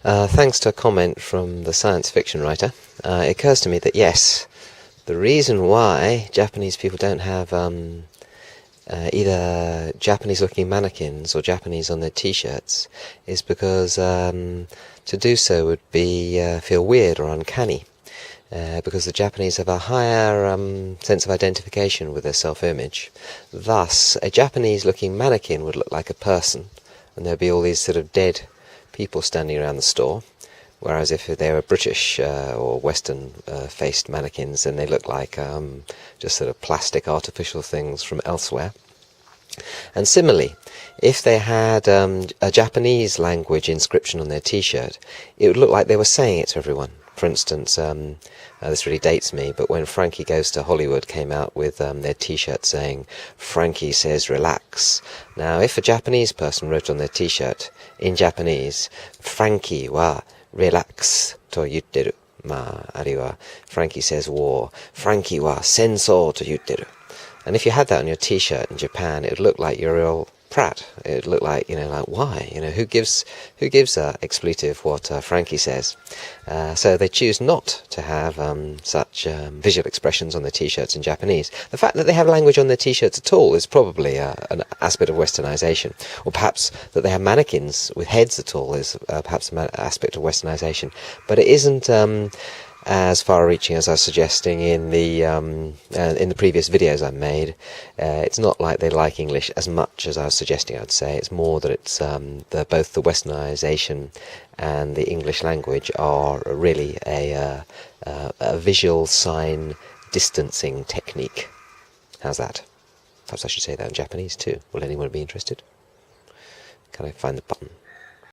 Thanks to a comment from the science fiction writer, it occurs to me that yes, the reason why Japanese people don't have either Japanese-looking mannequins or Japanese on their t-shirts is because to do so would be feel weird or uncanny. Because the Japanese have a higher sense of identification with their self-image. Thus, a Japanese-looking mannequin would look like a person, and there'd be all these sort of dead people standing around the store, whereas if they were British or Western-faced mannequins, then they look like just sort of plastic artificial things from elsewhere. And similarly, if they had a Japanese language inscription on their t-shirt, it would look like they were saying it to everyone. For instance, this really dates me, but when Frankie Goes to Hollywood came out with their t-shirt saying, "Frankie says relax." Now, if a Japanese person wrote on their t-shirt, in Japanese, "Frankie wa relax to yutteru," Frankie says war, "Frankie wa sensou to yutteru." And if you had that on your t-shirt in Japan, it would look like you're a real prat. It would look like, like why? Who gives expletive what Frankie says? So they choose not to have such visual expressions on their t-shirts in Japanese. The fact that they have language on their t-shirts at all is probably an aspect of westernization. Or perhaps that they have mannequins with heads at all is perhaps an aspect of westernization. But it isn't as far-reaching as I was suggesting in the previous videos I made. It's not like they like English as much as I was suggesting. I'd say it's more that it's both the westernization and the English language are really a visual sign distancing technique. How's that? Perhaps I should say that in Japanese too. Will anyone be interested? Can I find the button?